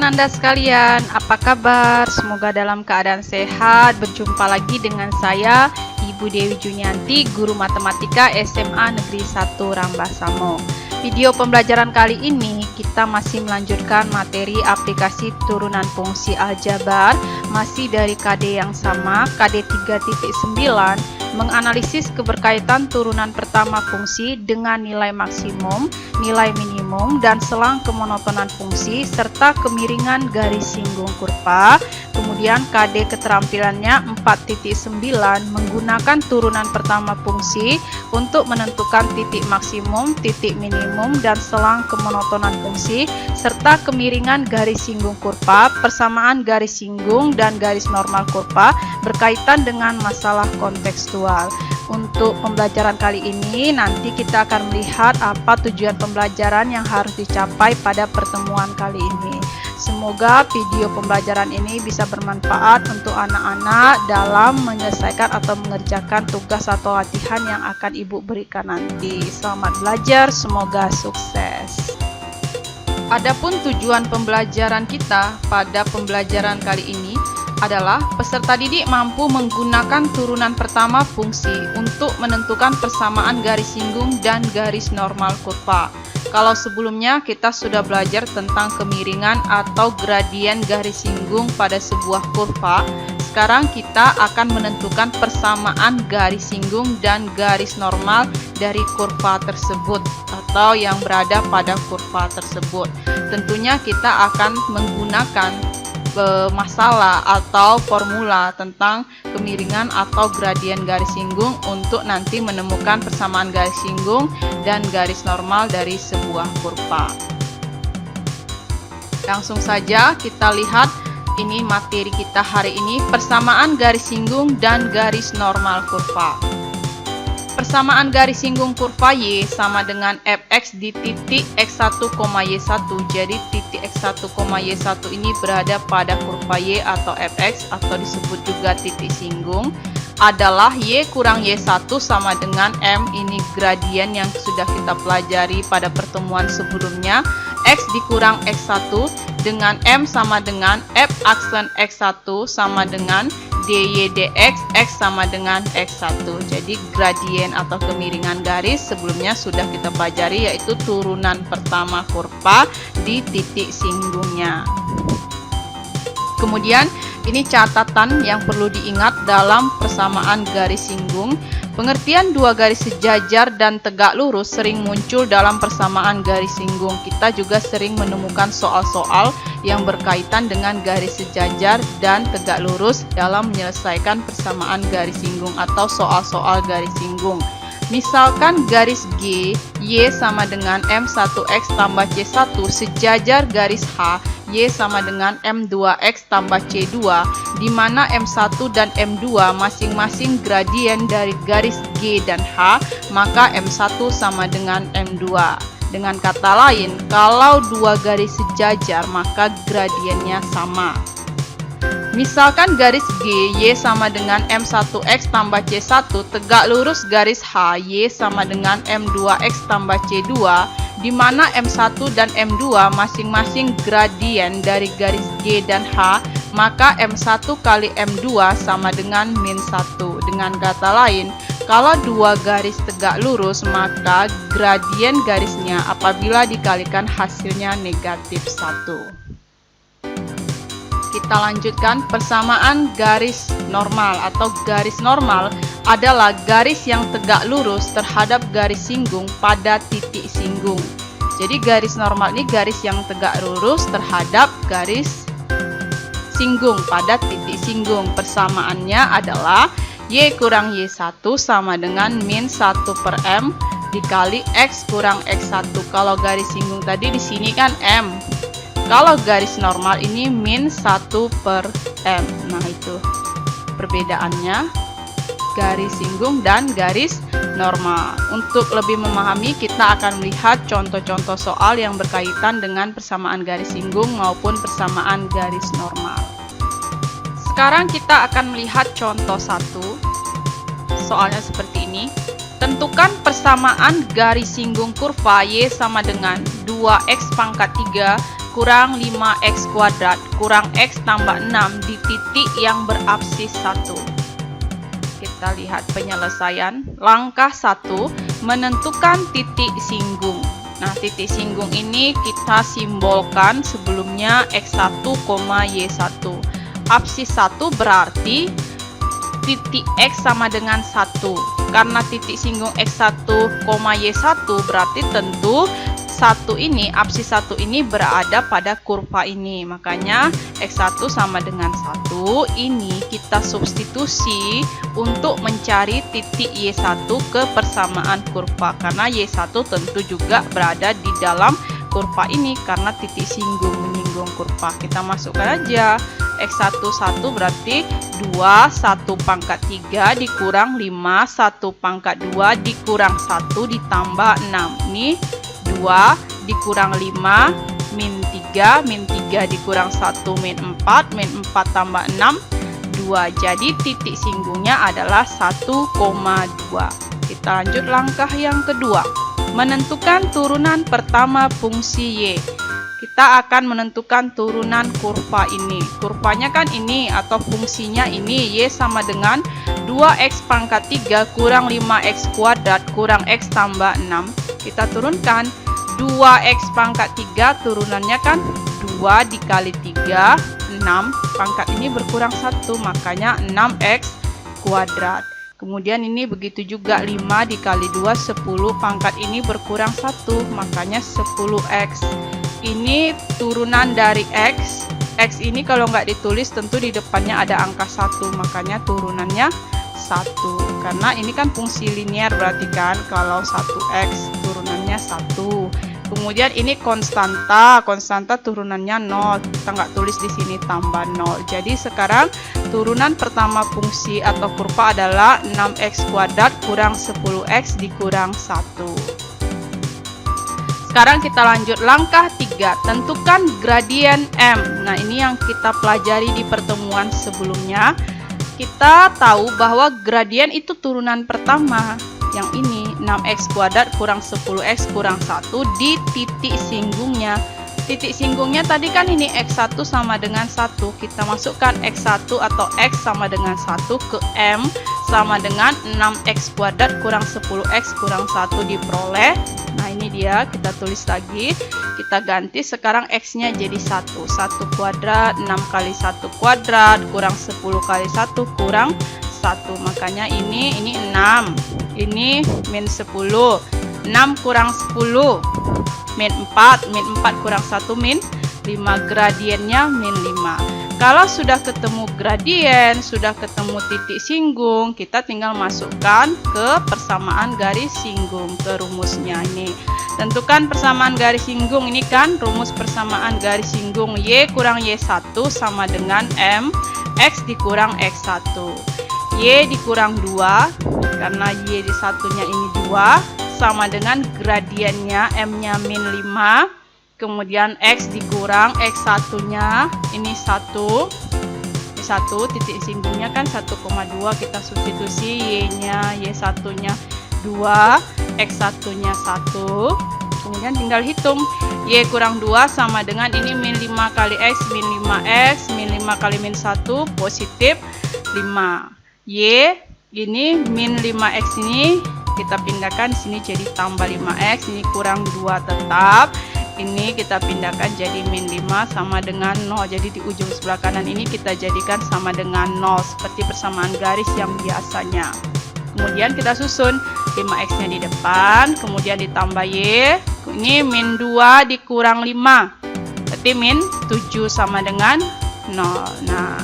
teman-teman Anda sekalian, apa kabar? Semoga dalam keadaan sehat. Berjumpa lagi dengan saya, Ibu Dewi Junianti, Guru Matematika SMA Negeri 1 Rambasamo. Video pembelajaran kali ini kita masih melanjutkan materi aplikasi turunan fungsi aljabar, masih dari KD yang sama, KD 3.9, menganalisis keberkaitan turunan pertama fungsi dengan nilai maksimum, nilai minimum, dan selang kemonotonan fungsi, serta kemiringan garis singgung kurva. Kemudian KD keterampilannya 4.9 menggunakan turunan pertama fungsi untuk menentukan titik maksimum, titik minimum, dan selang kemonotonan fungsi, serta kemiringan garis singgung kurva, persamaan garis singgung, dan garis normal kurva berkaitan dengan masalah kontekstual. Untuk pembelajaran kali ini nanti kita akan melihat apa tujuan pembelajaran yang harus dicapai pada pertemuan kali ini. Semoga video pembelajaran ini bisa bermanfaat untuk anak-anak dalam menyelesaikan atau mengerjakan tugas atau latihan yang akan Ibu berikan nanti. Selamat belajar, semoga sukses. Adapun tujuan pembelajaran kita pada pembelajaran kali ini adalah peserta didik mampu menggunakan turunan pertama fungsi untuk menentukan persamaan garis singgung dan garis normal kurva. Kalau sebelumnya kita sudah belajar tentang kemiringan atau gradien garis singgung pada sebuah kurva, sekarang kita akan menentukan persamaan garis singgung dan garis normal dari kurva tersebut atau yang berada pada kurva tersebut. Tentunya kita akan menggunakan masalah atau formula tentang kemiringan atau gradien garis singgung untuk nanti menemukan persamaan garis singgung dan garis normal dari sebuah kurva. Langsung saja kita lihat ini materi kita hari ini, persamaan garis singgung dan garis normal kurva. Persamaan garis singgung kurva Y sama dengan fx di titik x1, y1. Jadi titik x1, y1 ini berada pada kurva Y atau fx atau disebut juga titik singgung adalah Y kurang y1 sama dengan M. Ini gradien yang sudah kita pelajari pada pertemuan sebelumnya. X dikurang x1 dengan M sama dengan f aksen x1 sama dengan dy dx, x sama dengan x1. Jadi gradien atau kemiringan garis sebelumnya sudah kita pelajari, yaitu turunan pertama kurva di titik singgungnya. Kemudian ini catatan yang perlu diingat dalam persamaan garis singgung. Pengertian dua garis sejajar dan tegak lurus sering muncul dalam persamaan garis singgung. Kita juga sering menemukan soal-soal yang berkaitan dengan garis sejajar dan tegak lurus dalam menyelesaikan persamaan garis singgung atau soal-soal garis singgung. Misalkan garis G, Y sama dengan M1X tambah C1 sejajar garis H, Y sama dengan M2X tambah C2, di mana M1 dan M2 masing-masing gradien dari garis G dan H, maka M1 sama dengan M2. Dengan kata lain, kalau dua garis sejajar, maka gradiennya sama. Misalkan garis G, Y sama dengan M1X tambah C1 tegak lurus garis H, Y sama dengan M2X tambah C2, di mana M1 dan M2 masing-masing gradien dari garis G dan H, maka M1 kali M2 sama dengan min 1. Dengan kata lain, kalau dua garis tegak lurus, maka gradien garisnya apabila dikalikan hasilnya negatif 1. Kita lanjutkan persamaan garis normal atau garis normal adalah garis yang tegak lurus terhadap garis singgung pada titik singgung. Jadi garis normal ini garis yang tegak lurus terhadap garis singgung pada titik singgung. Persamaannya adalah Y kurang Y1 sama dengan min 1 per M dikali X kurang X1. Kalau garis singgung tadi di sini kan M. Kalau garis normal ini min 1 per M. Nah itu perbedaannya garis singgung dan garis normal. Untuk lebih memahami, kita akan melihat contoh-contoh soal yang berkaitan dengan persamaan garis singgung maupun persamaan garis normal. Sekarang kita akan melihat contoh 1. Soalnya seperti ini. Tentukan persamaan garis singgung kurva Y sama dengan 2X pangkat 3 kurang 5x kuadrat kurang x tambah 6 di titik yang berabsis 1. Kita lihat penyelesaian. Langkah 1, menentukan titik singgung. Nah, titik singgung ini kita simbolkan sebelumnya x1, y1. Absis 1 berarti titik x sama dengan 1. Karena titik singgung x1, y1 berarti tentu 1 ini, absis 1 ini berada pada kurva ini. Makanya x1 sama dengan 1. Ini kita substitusi untuk mencari titik y1 ke persamaan kurva. Karena y1 tentu juga berada di dalam kurva ini karena titik singgung menyinggung kurva. Kita masukkan aja. X1 1 berarti 2 1 pangkat 3 dikurang 5 1 pangkat 2 dikurang 1 ditambah 6. Ini 2 dikurang 5 min 3 dikurang 1 min 4 tambah 6 2. Jadi titik singgungnya adalah 1,2. Kita lanjut langkah yang kedua. Menentukan turunan pertama fungsi y. Kita akan menentukan turunan kurva ini. Kurvanya kan ini atau fungsinya ini. Y sama dengan 2x pangkat 3 kurang 5x kuadrat kurang x tambah 6. Kita turunkan 2x pangkat 3 turunannya kan 2 dikali 3 6. Pangkat ini berkurang 1 makanya 6x kuadrat. Kemudian ini begitu juga 5 dikali 2 10. Pangkat ini berkurang 1 makanya 10x. Ini turunan dari x. X ini kalau nggak ditulis tentu di depannya ada angka 1. Makanya turunannya 1. Karena ini kan fungsi linear berarti kan kalau 1x turunannya 1. Kemudian ini konstanta. Konstanta turunannya 0. Kita nggak tulis di sini tambah 0. Jadi sekarang turunan pertama fungsi atau kurva adalah 6x kuadrat kurang 10x dikurang 1. Sekarang kita lanjut langkah 3, tentukan gradien M. Nah, ini yang kita pelajari di pertemuan sebelumnya. Kita tahu bahwa gradien itu turunan pertama. Yang ini 6x kuadrat kurang 10x kurang 1 di titik singgungnya. Titik singgungnya tadi kan ini x1 sama dengan 1. Kita masukkan x1 atau x sama dengan 1 ke M sama dengan 6x kuadrat kurang 10x kurang 1 diperoleh. Nah, ini dia, kita tulis lagi. Kita ganti sekarang x-nya jadi 1. 1 kuadrat, 6 kali 1 kuadrat, kurang 10 kali 1 kurang 1. Makanya ini 6. Ini min 10. 6 kurang 10. Min 4. Min 4 kurang 1 min 5. Gradiennya min 5. Kalau sudah ketemu gradien, sudah ketemu titik singgung, kita tinggal masukkan ke persamaan garis singgung, ke rumusnya ini. Tentukan persamaan garis singgung, ini kan rumus persamaan garis singgung y kurang y1 sama dengan m x dikurang x1. Y dikurang 2, karena y di satunya ini 2, sama dengan gradiennya m-nya min 5. Kemudian x dikurang x1-nya ini 1. Ini 1, titik singgungnya kan 1,2, kita substitusi y-nya, y1-nya 2, x1-nya 1. Kemudian tinggal hitung. Y kurang 2 sama dengan ini min 5 kali x, min 5x, min 5 kali min 1, positif 5. Y ini min 5x ini kita pindahkan sini jadi tambah 5x, ini kurang 2 tetap. Ini kita pindahkan jadi min 5 sama dengan 0. Jadi di ujung sebelah kanan ini kita jadikan sama dengan 0 seperti persamaan garis yang biasanya. Kemudian kita susun 5x-nya di depan, kemudian ditambah y. Ini min 2 dikurang 5. Berarti min 7 sama dengan 0. Nah,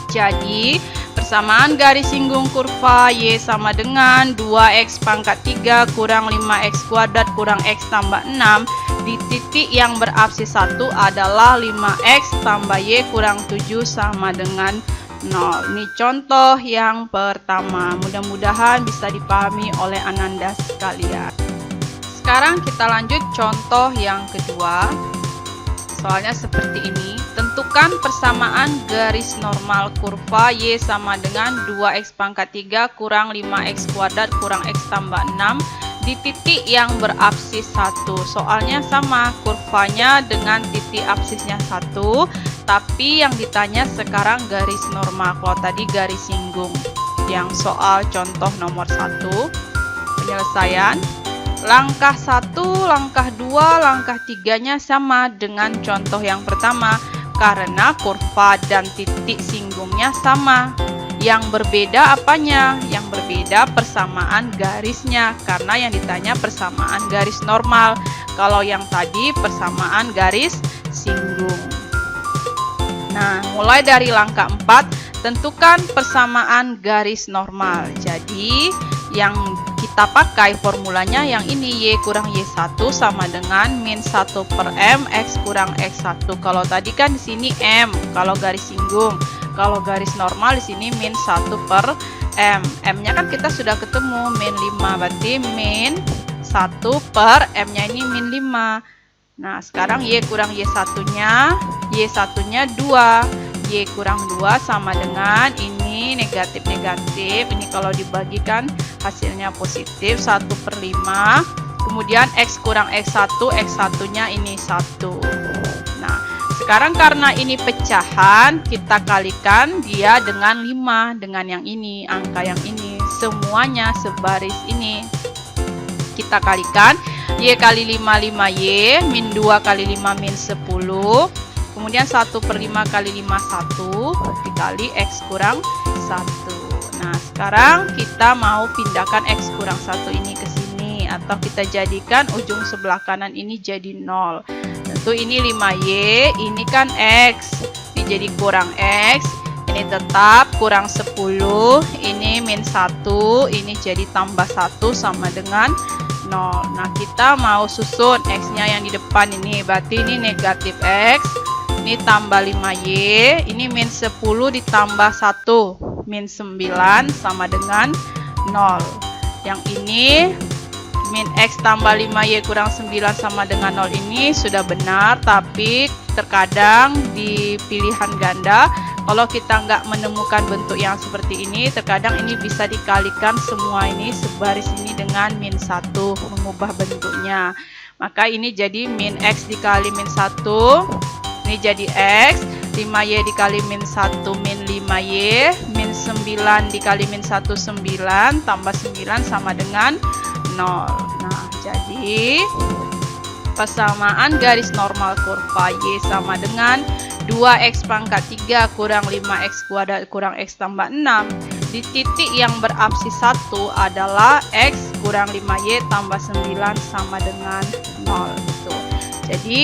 jadi persamaan garis singgung kurva y sama dengan 2x pangkat 3 kurang 5x kuadrat kurang x tambah 6 di titik yang berabsis 1 adalah 5x tambah y kurang 7 sama dengan 0. Ini contoh yang pertama. Mudah-mudahan bisa dipahami oleh Ananda sekalian. Sekarang kita lanjut contoh yang kedua. Soalnya seperti ini. Tentukan persamaan garis normal kurva y sama dengan 2x pangkat 3 kurang 5x kuadrat kurang x tambah 6 di titik yang berabsis 1. Soalnya sama, kurvanya dengan titik absisnya 1, tapi yang ditanya sekarang garis normal. Kalau tadi garis singgung. Yang soal contoh nomor 1, penyelesaian. Langkah 1, langkah 2, langkah 3-nya sama dengan contoh yang pertama, karena kurva dan titik singgungnya sama. Yang berbeda apanya? Yang berbeda persamaan garisnya, karena yang ditanya persamaan garis normal. Kalau yang tadi persamaan garis singgung. Nah, mulai dari langkah 4, tentukan persamaan garis normal. Jadi, yang kita pakai formulanya yang ini, Y kurang Y1 sama dengan min 1 per M X kurang X1. Kalau tadi kan di sini M, kalau garis singgung. Kalau garis normal di sini min 1 per M. M-nya kan kita sudah ketemu, min 5. Berarti min 1 per M-nya ini min 5. Nah, sekarang Y kurang Y1-nya. Y1-nya 2. Y kurang 2 sama dengan ini negatif-negatif. Ini kalau dibagikan hasilnya positif, 1 per 5. Kemudian X kurang X1, X1-nya ini 1. Nah, sekarang karena ini pecahan, kita kalikan dia dengan 5, dengan yang ini, angka yang ini. Semuanya sebaris ini. Kita kalikan, Y kali 5, 5Y, min 2 kali 5, min 10. Kemudian 1 per 5 kali 5, 1, dikali X kurang 1. Nah, sekarang kita mau pindahkan X kurang 1 ini ke sini. Atau kita jadikan ujung sebelah kanan ini jadi 0. Tentu ini 5Y, ini kan X. Ini jadi kurang X. Ini tetap kurang 10. Ini min 1. Ini jadi tambah 1 sama dengan 0. Nah, kita mau susun X-nya yang di depan ini. Berarti ini negatif X. Ini tambah 5Y. Ini min 10 ditambah 1. Min 9 sama dengan 0. Yang ini min X tambah 5Y kurang 9 sama dengan 0 ini sudah benar. Tapi terkadang di pilihan ganda, kalau kita nggak menemukan bentuk yang seperti ini, terkadang ini bisa dikalikan semua ini sebaris ini dengan min 1, mengubah bentuknya. Maka ini jadi min X dikali min 1, ini jadi X, 5Y dikali min 1, min 5Y, min 9 dikali min 1, 9, tambah 9 sama dengan 0. Nah, jadi persamaan garis normal kurva Y sama dengan 2X pangkat 3 kurang 5X kuadrat kurang X tambah 6. Di titik yang berabsis 1 adalah X kurang 5Y tambah 9 sama dengan 0. Gitu. Jadi,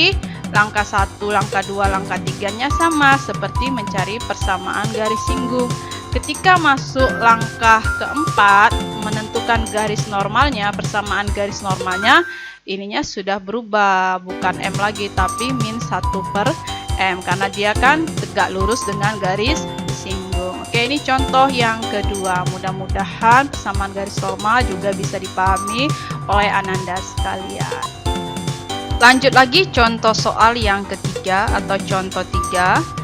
langkah 1, langkah 2, langkah 3-nya sama seperti mencari persamaan garis singgung. Ketika masuk langkah keempat, menentukan garis normalnya, persamaan garis normalnya, ininya sudah berubah. Bukan M lagi, tapi min 1 per M. Karena dia kan tegak lurus dengan garis singgung. Oke, ini contoh yang kedua. Mudah-mudahan persamaan garis normal juga bisa dipahami oleh Ananda sekalian. Lanjut lagi contoh soal yang ketiga atau contoh 3.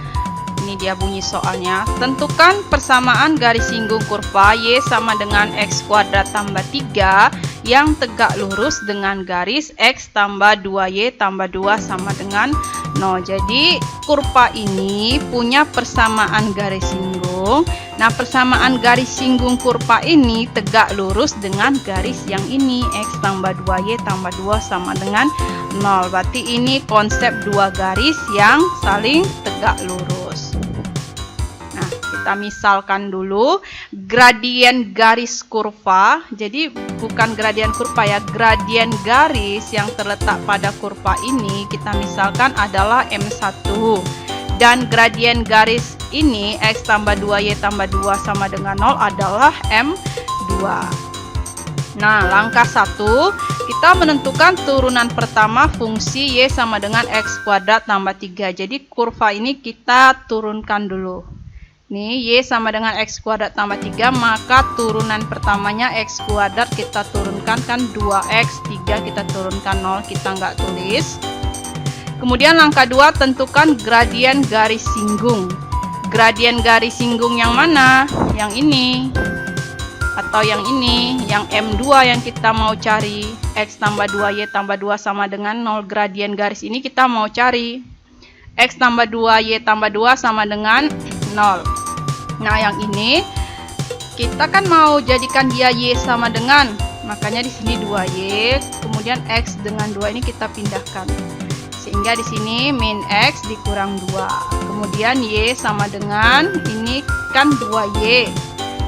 Ini dia bunyi soalnya. Tentukan persamaan garis singgung kurva Y sama dengan X kuadrat tambah 3 yang tegak lurus dengan garis X tambah 2Y tambah 2 sama dengan 0. Jadi kurva ini punya persamaan garis singgung. Nah, persamaan garis singgung kurva ini tegak lurus dengan garis yang ini, X tambah 2Y tambah 2 sama dengan 0. Berarti ini konsep dua garis yang saling tegak lurus. Nah, kita misalkan dulu gradien garis kurva. Jadi bukan gradien kurva ya, gradien garis yang terletak pada kurva ini kita misalkan adalah M1. Dan gradien garis ini X tambah 2Y tambah 2 sama dengan 0 adalah M2. Nah, langkah 1, kita menentukan turunan pertama fungsi Y sama dengan X kuadrat tambah 3. Jadi kurva ini kita turunkan dulu. Nih, Y sama dengan X kuadrat tambah 3, maka turunan pertamanya X kuadrat kita turunkan kan 2X, 3 kita turunkan 0, kita nggak tulis. Kemudian langkah 2, tentukan gradien garis singgung. Gradien garis singgung yang mana? Yang ini. atau yang ini, yang M2 yang kita mau cari. X tambah 2Y tambah 2 sama dengan 0. Gradien garis ini kita mau cari. X tambah 2Y tambah 2 sama dengan 0. Nah, yang ini kita kan mau jadikan dia Y sama dengan, makanya di sini 2Y, kemudian X dengan 2 ini kita pindahkan. Sehingga di sini min X dikurang 2. Kemudian Y sama dengan, ini kan 2Y.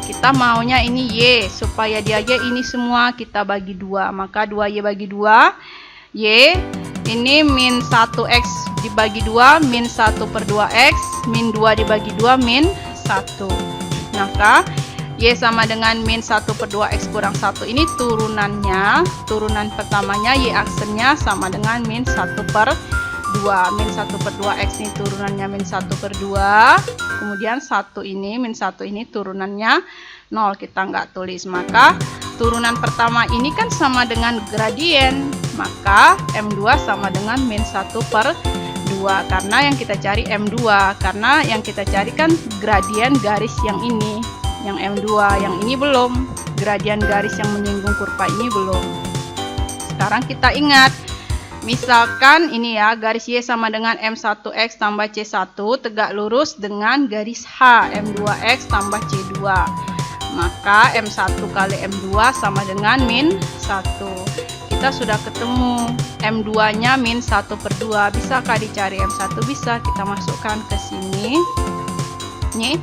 Kita maunya ini Y, supaya dia Y ini semua kita bagi 2. Maka 2Y bagi 2, Y, ini min 1X dibagi 2, min 1 per 2X, min 2 dibagi 2, min 1. Maka Y sama dengan min 1 per 2X kurang 1. Ini turunannya, turunan pertamanya Y aksennya sama dengan min 1 per 2. Min 1 per 2X ini turunannya min 1 per 2. Kemudian 1 ini, min 1 ini turunannya 0. Kita nggak tulis. Maka turunan pertama ini kan sama dengan gradien. Maka M2 sama dengan min 1 per 2. Karena yang kita cari M2. Karena yang kita cari kan gradien garis yang ini. Yang M2, yang ini belum. Gradien garis yang menyinggung kurva ini belum. Sekarang kita ingat, misalkan ini ya, garis Y sama dengan M1X tambah C1 tegak lurus dengan garis H M2X tambah C2. Maka M1 kali M2 sama dengan min 1. Kita sudah ketemu M2 nya min 1 per 2. Bisakah dicari M1? Bisa, kita masukkan ke sini. Nih,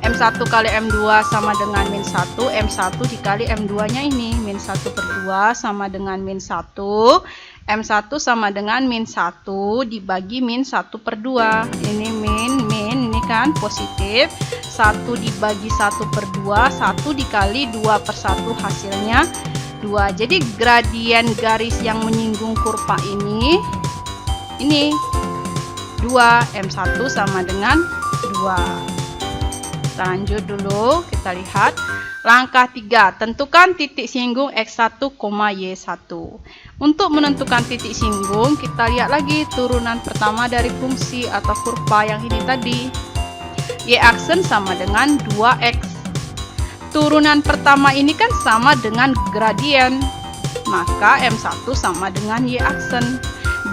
M1 kali M2 sama dengan min 1, M1 dikali M2 nya ini, min 1 per 2 sama dengan min 1, M1 sama dengan min 1 dibagi min 1 per 2, ini min, ini kan positif, 1 dibagi 1 per 2, 1 dikali 2 per 1 hasilnya 2, jadi gradien garis yang menyinggung kurva ini 2, M1 sama dengan 2. Kita lanjut dulu, kita lihat langkah 3, tentukan titik singgung X1, Y1. Untuk menentukan titik singgung, kita lihat lagi turunan pertama dari fungsi atau kurva yang ini tadi. Y aksen sama dengan 2X. Turunan pertama ini kan sama dengan gradien, maka M1 sama dengan Y aksen.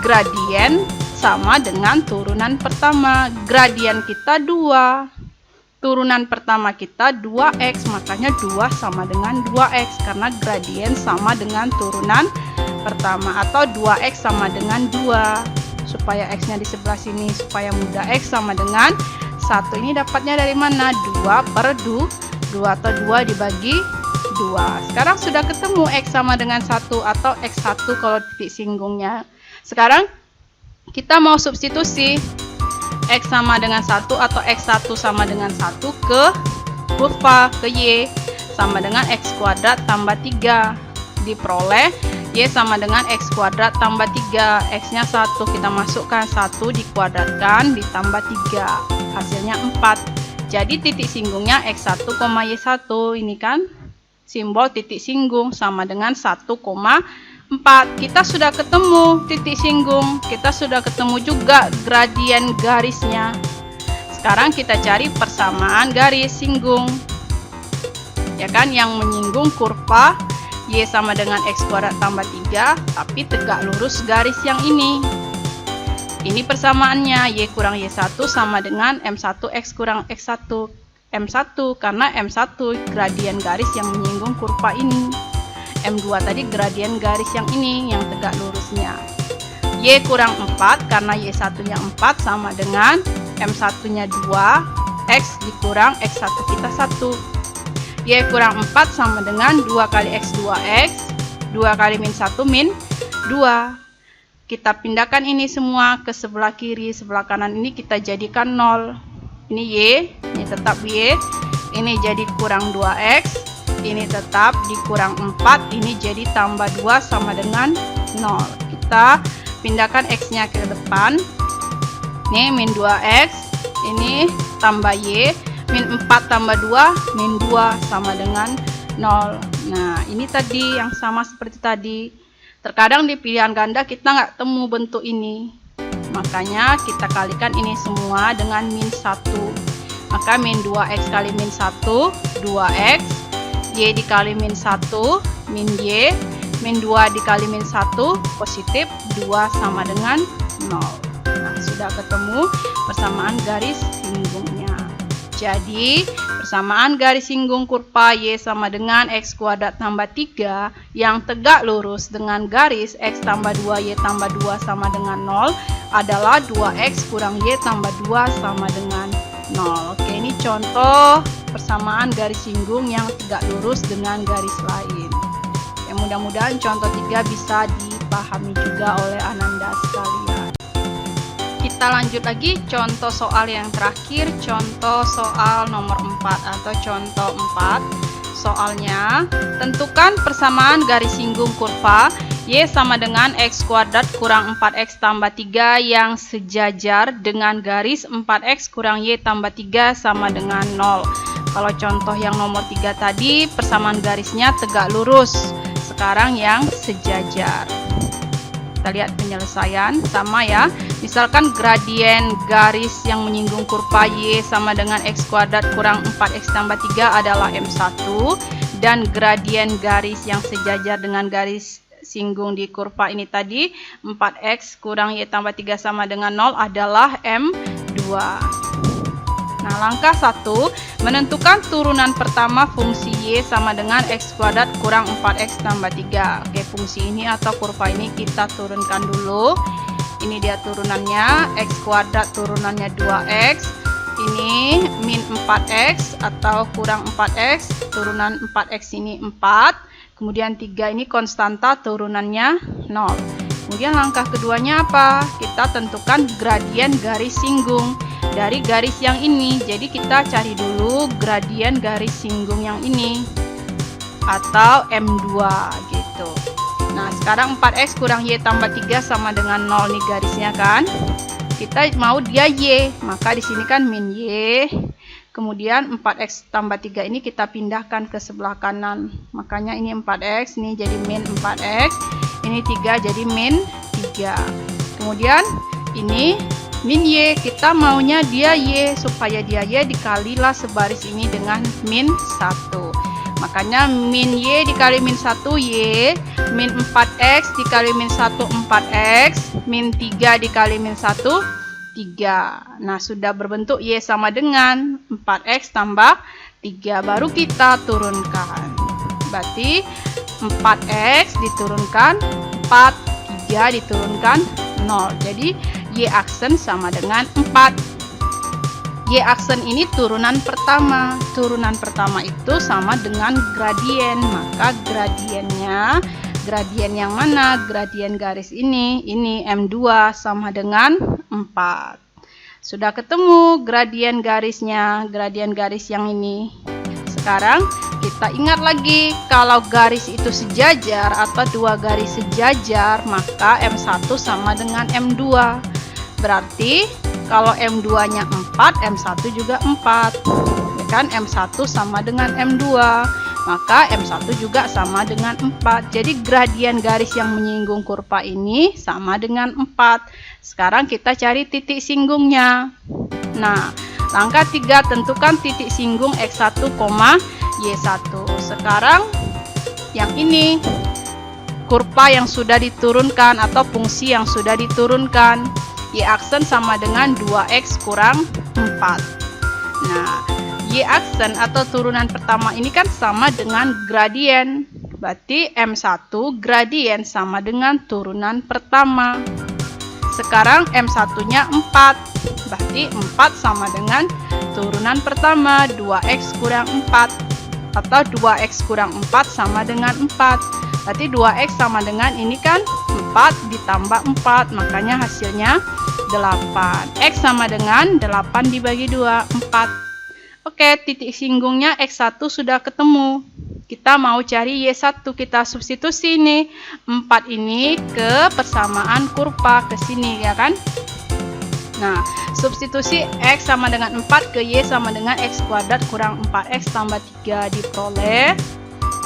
Gradien sama dengan turunan pertama, gradien kita 2. Turunan pertama kita 2X, makanya 2 sama dengan 2X karena gradien sama dengan turunan pertama, atau 2X sama dengan 2. Supaya X-nya di sebelah sini supaya mudah, X sama dengan 1. Ini dapatnya dari mana? 2 per 2 atau 2 dibagi 2. Sekarang sudah ketemu X sama dengan 1 atau X1 kalau titik singgungnya. Sekarang kita mau substitusi X sama dengan 1 atau X1 sama dengan 1 ke kurva, ke Y sama dengan X kuadrat tambah 3. Diperoleh Y sama dengan X kuadrat tambah 3. X nya 1, kita masukkan 1 dikuadratkan ditambah 3, hasilnya 4. Jadi titik singgungnya X1, Y1. Ini kan simbol titik singgung sama dengan 1,4. Kita sudah ketemu titik singgung, kita sudah ketemu juga gradien garisnya. Sekarang kita cari persamaan garis singgung, ya kan, yang menyinggung kurva Y sama dengan X kuadrat tambah 3 tapi tegak lurus garis yang ini. Ini persamaannya, Y kurang Y1 sama dengan M1X kurang X1 M1, karena M1 gradien garis yang menyinggung kurva ini. M2 tadi gradien garis yang ini, yang tegak lurusnya. Y kurang 4 karena Y1 nya 4 sama dengan M1 nya 2, X dikurang X1 kita 1. Y kurang 4 sama dengan 2 kali X 2X, 2 kali min 1 min 2. Kita pindahkan ini semua ke sebelah kiri, sebelah kanan ini kita jadikan 0. Ini Y, ini tetap Y, ini jadi kurang 2X, ini tetap dikurang 4, ini jadi tambah 2 sama dengan 0. Kita pindahkan X nya ke depan, ini min 2X, ini tambah Y, min 4 tambah 2, min 2 sama dengan 0. Nah, ini tadi yang sama seperti tadi. Terkadang di pilihan ganda kita nggak temu bentuk ini, makanya kita kalikan ini semua dengan min 1. Maka min 2X kali min 1, 2X, Y dikali min 1, min Y, min 2 dikali min 1, positif, 2 sama dengan 0. Nah, sudah ketemu persamaan garis singgungnya. Jadi, persamaan garis singgung kurva Y sama dengan X kuadrat tambah 3 yang tegak lurus dengan garis X tambah 2Y tambah 2 sama dengan 0 adalah 2X kurang Y tambah 2 sama dengan 0. Oke, ini contoh persamaan garis singgung yang tegak lurus dengan garis lain. Ya, mudah-mudahan contoh 3 bisa dipahami juga oleh Ananda sekalian. Kita lanjut lagi contoh soal yang terakhir, contoh soal nomor 4 atau contoh 4. Soalnya, tentukan persamaan garis singgung kurva Y sama dengan X kuadrat kurang 4X tambah 3 yang sejajar dengan garis 4X kurang Y tambah 3 sama dengan 0. Kalau contoh yang nomor 3 tadi, persamaan garisnya tegak lurus. Sekarang yang sejajar. Kita lihat penyelesaian, sama ya. Misalkan gradien garis yang menyinggung kurva Y sama dengan X kuadrat kurang 4X tambah 3 adalah M1, dan gradien garis yang sejajar dengan garis singgung di kurva ini tadi 4X kurang Y tambah 3 sama dengan 0 adalah M2. Nah, langkah 1, menentukan turunan pertama fungsi Y sama dengan X kuadrat kurang 4X tambah 3. Oke, fungsi ini atau kurva ini kita turunkan dulu. Ini dia turunannya, X kuadrat turunannya 2X. Ini min 4X atau kurang 4X, turunan 4X ini 4. Kemudian 3 ini konstanta turunannya 0. Kemudian langkah keduanya apa? Kita tentukan gradien garis singgung dari garis yang ini. Jadi kita cari dulu gradien garis singgung yang ini atau M2 gitu. Nah, sekarang 4X kurang Y tambah 3 sama dengan 0 nih garisnya kan. Kita mau dia Y, maka di sini kan min Y. Kemudian 4X tambah 3 ini kita pindahkan ke sebelah kanan. Makanya ini 4X, ini jadi min 4X. Ini 3 jadi min 3. Kemudian ini min Y, kita maunya dia Y, supaya dia Y dikalilah sebaris ini dengan min 1. Makanya min Y dikali min 1 Y, min 4X dikali min 1 4X, min 3 dikali min 1 3. Nah, sudah berbentuk Y sama dengan 4X tambah 3, baru kita turunkan. Berarti 4X diturunkan 4, 3 diturunkan 0. Jadi Y aksen sama dengan 4. Y aksen ini turunan pertama. Turunan pertama itu sama dengan gradien. Maka gradiennya, gradien yang mana? Gradien garis ini M2 sama dengan 4. Sudah ketemu gradien garisnya, gradien garis yang ini. Sekarang kita ingat lagi, kalau garis itu sejajar atau dua garis sejajar, maka M1 sama dengan M2. Berarti kalau M2-nya 4, M1 juga 4. Ya kan? M1 sama dengan M2. Maka M1 juga sama dengan 4. Jadi gradien garis yang menyinggung kurva ini sama dengan 4. Sekarang kita cari titik singgungnya. Nah, langkah 3, tentukan titik singgung X1, Y1. Sekarang yang ini kurva yang sudah diturunkan atau fungsi yang sudah diturunkan. Y aksen sama dengan 2X kurang 4. Nah, Y aksen atau turunan pertama ini kan sama dengan gradien. Berarti M1 gradien sama dengan turunan pertama. Sekarang M1-nya 4. Berarti 4 sama dengan turunan pertama, 2X kurang 4. Atau 2X kurang 4 sama dengan 4. Berarti 2X sama dengan ini kan 4 ditambah 4. Makanya hasilnya 8. X sama dengan 8 dibagi 2, 4. Oke, titik singgungnya X1 sudah ketemu. Kita mau cari Y1, kita substitusi nih 4 ini ke persamaan kurva ke sini ya kan. Nah, substitusi X sama dengan 4 ke Y sama dengan X kuadrat kurang 4X tambah 3 diperoleh.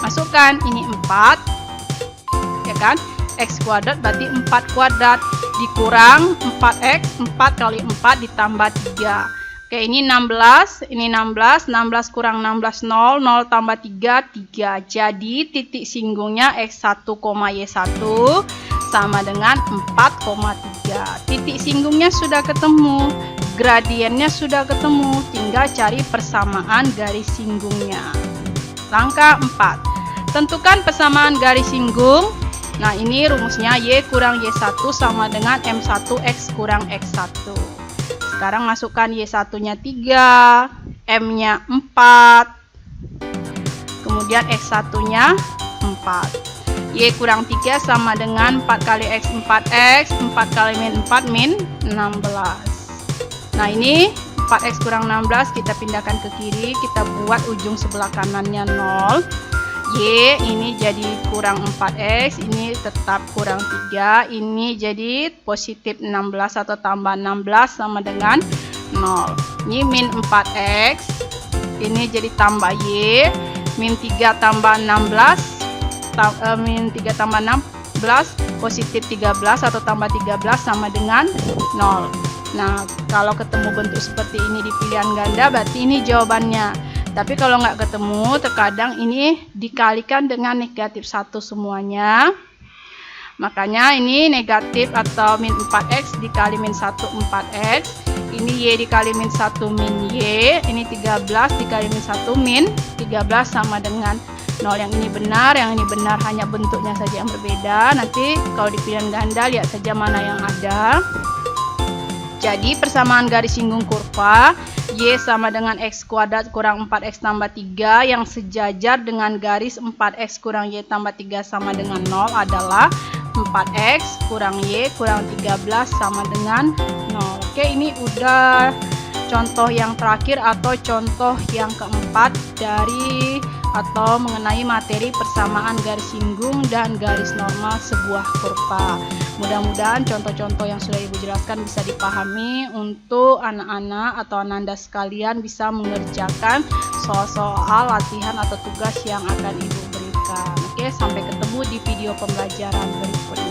Masukkan ini 4 ya kan. X kuadrat berarti 4 kuadrat dikurang 4X, 4 kali 4 ditambah 3. Oke, ini 16, ini 16, 16 kurang 16, 0, 0 tambah 3, 3. Jadi titik singgungnya X1, Y1 sama dengan 4,3. Titik singgungnya sudah ketemu, gradiennya sudah ketemu, tinggal cari persamaan garis singgungnya. Langkah 4. Tentukan persamaan garis singgung. Nah, ini rumusnya Y kurang Y1 sama dengan M1X kurang X1. Sekarang masukkan Y1-nya 3, M-nya 4, kemudian X1-nya 4. Y kurang 3 sama dengan 4 kali X 4X, 4 kali min 4 min 16. Nah, ini 4X kurang 16 kita pindahkan ke kiri, kita buat ujung sebelah kanannya 0. Y ini jadi kurang 4X, ini tetap kurang 3, ini jadi positif 16 atau tambah 16 sama dengan 0. Ini min 4X, ini jadi tambah Y, min 3 tambah 16, min 3 tambah 16, positif 13 atau tambah 13 sama dengan 0. Nah, kalau ketemu bentuk seperti ini di pilihan ganda, berarti ini jawabannya. Tapi kalau nggak ketemu, terkadang ini dikalikan dengan negatif 1 semuanya. Makanya ini negatif atau min 4X dikali min 1 4X. Ini Y dikali min 1 min Y. Ini 13 dikali min 1 min 13 sama dengan 0. Yang ini benar, yang ini benar, hanya bentuknya saja yang berbeda. Nanti kalau di pilihan ganda, lihat saja mana yang ada. Jadi persamaan garis singgung kurva Y sama dengan X kuadrat kurang 4X tambah 3 yang sejajar dengan garis 4X kurang Y tambah 3 sama dengan 0 adalah 4X kurang Y kurang 13 sama dengan 0. Oke, ini udah contoh yang terakhir atau contoh yang keempat dari atau mengenai materi persamaan garis singgung dan garis normal sebuah kurva. Mudah-mudahan contoh-contoh yang sudah Ibu jelaskan bisa dipahami untuk anak-anak atau ananda sekalian bisa mengerjakan soal-soal latihan atau tugas yang akan Ibu berikan. Oke, sampai ketemu di video pembelajaran berikutnya.